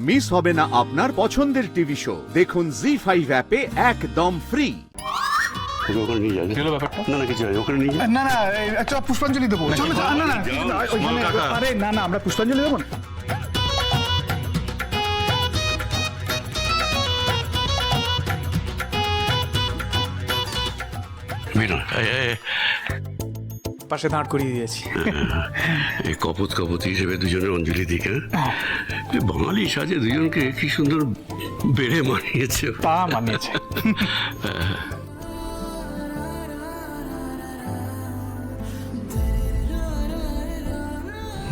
Miss হবে না আপনার পছন্দের টিভি শো। দেখুন জি5 অ্যাপে একদম ফ্রি। ওখানে নিয়ে যাবে না না কিছু ওখানে নিয়ে না না একটা পুষ্পাঞ্জলি দেবো চলো না না আরে না না আমরা পুষ্পাঞ্জলি দেবো না। পাশে দাঁড় করিয়ে দিয়েছি। এই কপত কপতি হিসেবে দুজনে অঞ্জলি দিকে বাঙালি সাজে দুজনকে কি সুন্দর বেড়ে মানিয়েছে। তা মানিয়েছে।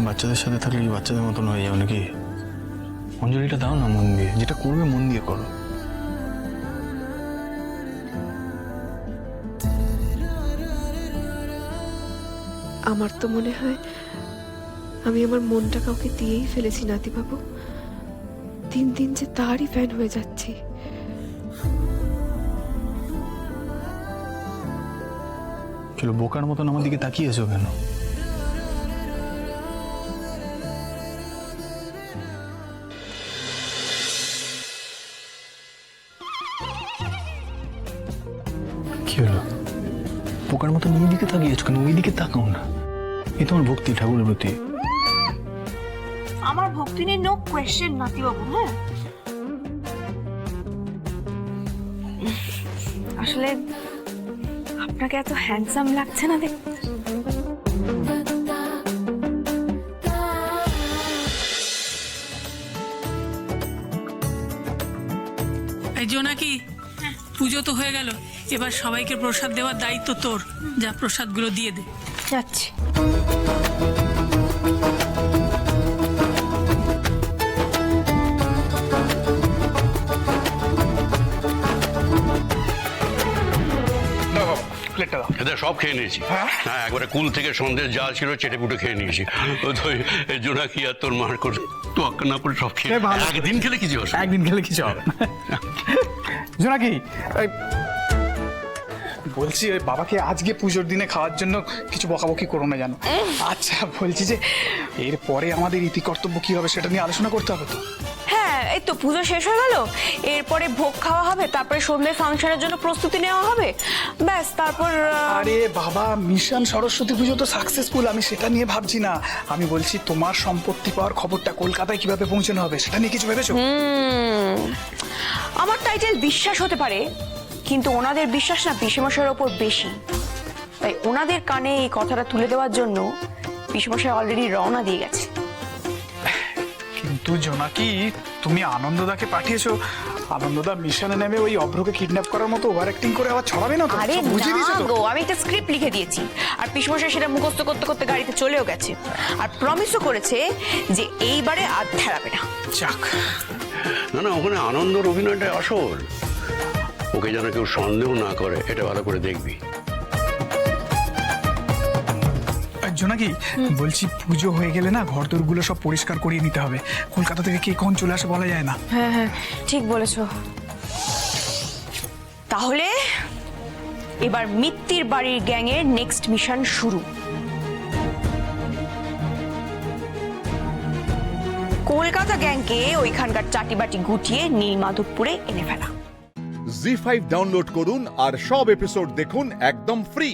বাচ্চাদের সাথে থাকলে কি বাচ্চাদের মতন হয়ে যাও নাকি? অঞ্জলিটা দাও না মন দিয়ে, যেটা করবে মন দিয়ে করো। আমার তো মনে হয় আমি আমার মনটা কাউকে দিয়েই ফেলেছি নাতিবাবু। দিন দিন যে তারই ফ্যান হয়ে যাচ্ছি। চলো বোকার মতন আমার দিকে তাকিয়েছো কেন? কি হলো? পোকার মতো ওই দিকে তাকিয়েছো কেন? ওই দিকে তাকাও না। এ তোমার ভক্তি ঠাকুরের প্রতি। আমার ভক্তি নিয়ে নো কোয়েশ্চেন নাতিবাবু। হ্যাঁ আসলে আপনাকে এত হ্যান্ডসাম লাগছে না দেখতে। এই জোনাকি, পুজো তো হয়ে গেল, এবার সবাইকে প্রসাদ দেওয়ার দায়িত্ব তোর। যা প্রসাদগুলো দিয়ে দে। যাচ্ছি। প্লেটটা দাও। এদের সব খেয়ে নিয়েছি। হ্যাঁ একবারে কুল থেকে সন্দেশ যা ছিল চেটে পুটে খেয়ে নিয়েছি। জোনাকি আর তোর মার করে তো আক্কা না করে সব খেয়ে একদিন খেলে কিছু হবে, একদিন খেলে কিছু হবে না। জোনাকি বলছি ওই বাবাকে আজকে পুজোর দিনে খাওয়ার জন্য কিছু বকাবকি করো না জানো। আচ্ছা বলছি যে এরপরে আমাদের ইতি কর্তব্য কি হবে সেটা নিয়ে আলোচনা করতে হবে তো। হ্যাঁ এই তো পুজো শেষ হয়ে গেল, এরপরে ভোগ খাওয়া হবে, তারপরে সন্ধ্যে ফাংশনের জন্য প্রস্তুতি নেওয়া হবে, ব্যাস তারপর। আরে বাবা মিশন সরস্বতী পুজো তো সাকসেসফুল, আমি সেটা নিয়ে ভাবছি না। আমি বলছি তোমার সম্পত্তি পাওয়ার খবরটা কলকাতায় কিভাবে পৌঁছানো হবে সেটা নিয়ে কিছু ভেবেছো? আমার টাইটেল বিশ্বাস হতে পারে, কিন্তু ওনাদের বিশ্বাস না পিসেমশাইয়ের ওপর বেশি। তাই ওনাদের কানে এই কথাটা তুলে দেওয়ার জন্য পিসেমশাই অলরেডি রওনা দিয়ে গেছে। কিন্তু জোনাকি তুমি আনন্দদাকে পাঠিয়েছো, আনন্দদা মিশনে নেমে ওই অভ্রকে কিডন্যাপ করার মতো ওভার অ্যাক্টিং করে আবার ছড়াবে না তো? আরে সব বুঝিয়ে দিয়েছো না তো? গো, আমি একটা স্ক্রিপ্ট লিখে দিয়েছি, আর পিসমশাই সেটা মুখস্থ করতে করতে গাড়িতে চলেও গেছে, আর প্রমিসও করেছে যে এইবারে আর ঠেলাবে না। যাক না না ওখানে আনন্দর অভিনয়টা আসল, ওকে যেন কেউ সন্দেহ না করে এটা ভালো করে দেখবি। জোনাকি বলছি পুজো হয়ে গেলে না ঘরদোরগুলো সব পরিষ্কার করিয়ে নিতে হবে। কলকাতা থেকে কে কখন চলে আসে বলা যায় না। হ্যাঁ হ্যাঁ ঠিক বলেছো। তাহলে এবার মিত্তির বাড়ির গ্যাংয়ের নেক্সট মিশন শুরু। কলকাতা গ্যাংকে ওইখানকার চাটিবাটি গুটিয়ে নীলমাধবপুরে এনে ফেলা। জি5 ডাউনলোড করুন আর সব এপিসোড দেখুন একদম ফ্রি।